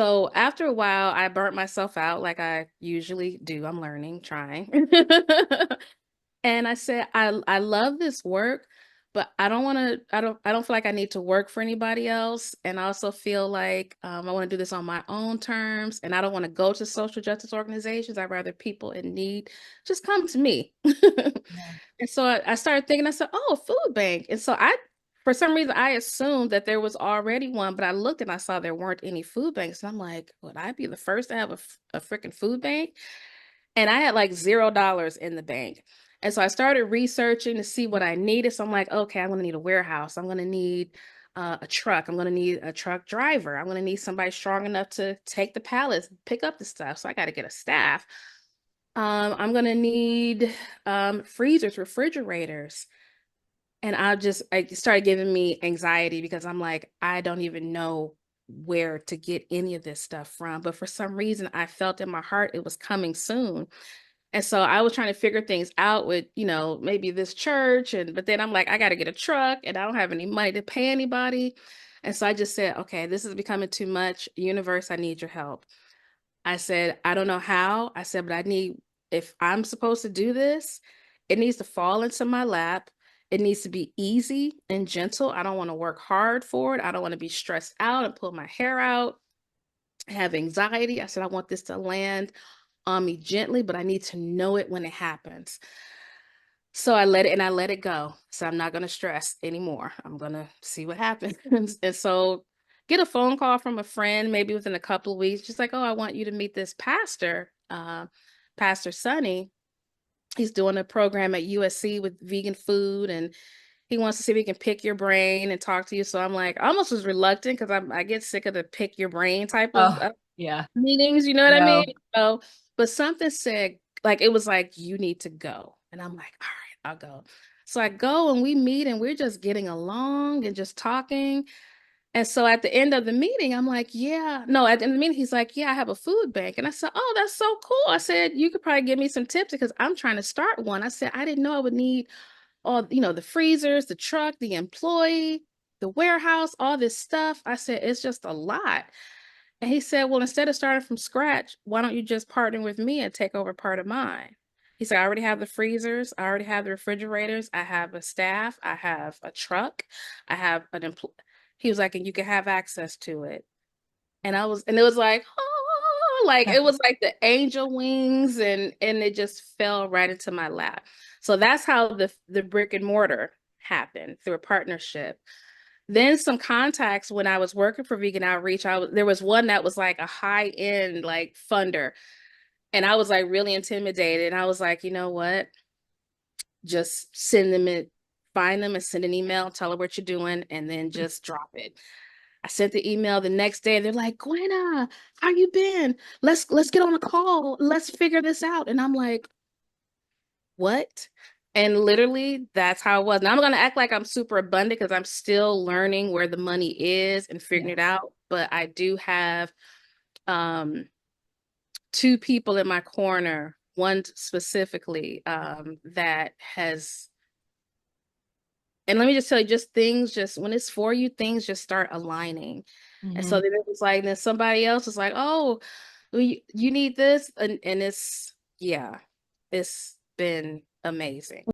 So after a while, I burnt myself out like I usually do. I'm learning, trying. And I said, I love this work, but I don't feel like I need to work for anybody else. And I also feel like I want to do this on my own terms. And I don't want to go to social justice organizations. I'd rather people in need just come to me. Yeah. And so I started thinking, I said, oh, a food bank. And so for some reason, I assumed that there was already one, but I looked and I saw there weren't any food banks. And I'm like, would I be the first to have a freaking food bank? And I had like $0 in the bank. And so I started researching to see what I needed. So I'm like, okay, I'm going to need a warehouse. I'm going to need a truck. I'm going to need a truck driver. I'm going to need somebody strong enough to take the pallets, pick up the stuff. So I got to get a staff. I'm going to need freezers, refrigerators. And I started giving me anxiety because I'm like, I don't even know where to get any of this stuff from. But for some reason, I felt in my heart it was coming soon. And so I was trying to figure things out with, maybe this church. But then I'm like, I got to get a truck and I don't have any money to pay anybody. And so I just said, okay, this is becoming too much. Universe, I need your help. I said, I don't know how. I said, but if I'm supposed to do this, it needs to fall into my lap. It needs to be easy and gentle. I don't want to work hard for it. I don't want to be stressed out and pull my hair out, have anxiety. I said, I want this to land on me gently, but I need to know it when it happens. So I let it go. So I'm not going to stress anymore. I'm going to see what happens. And so get a phone call from a friend, maybe within a couple of weeks, just like, oh, I want you to meet this pastor, Pastor Sonny. He's doing a program at USC with vegan food and he wants to see if he can pick your brain and talk to you. So I'm like, I almost was reluctant because I get sick of the pick your brain type of Oh, yeah. meetings, you know what I mean? No. So, but something said, like, it was like, you need to go. And I'm like, all right, I'll go. So I go and we meet and we're just getting along and just talking. And so at the end of the meeting, I'm like, yeah, no, at the end of the meeting, he's like, yeah, I have a food bank. And I said, oh, that's so cool. I said, you could probably give me some tips because I'm trying to start one. I said, I didn't know I would need all, the freezers, the truck, the employee, the warehouse, all this stuff. I said, it's just a lot. And he said, well, instead of starting from scratch, why don't you just partner with me and take over part of mine? He said, I already have the freezers. I already have the refrigerators. I have a staff. I have a truck. I have an employee. He was like, and you can have access to it. And it was like, oh, like it was like the angel wings and it just fell right into my lap. So that's how the brick and mortar happened through a partnership. Then some contacts when I was working for Vegan Outreach, there was one that was like a high end like funder, and I was like really intimidated. And I was like, you know what? Just find them and send an email, tell her what you're doing, and then just drop it. I sent the email the next day. They're like, Gwenna, how you been? Let's get on a call. Let's figure this out. And I'm like, what? And literally, that's how it was. Now I'm gonna act like I'm super abundant because I'm still learning where the money is and figuring Yeah. it out. But I do have um two people in my corner, one specifically that has, and let me just tell you, just things just when it's for you, things just start aligning. And so Hmm. then it was like, then somebody else was like, oh, you need this, and it's, yeah, it's been amazing.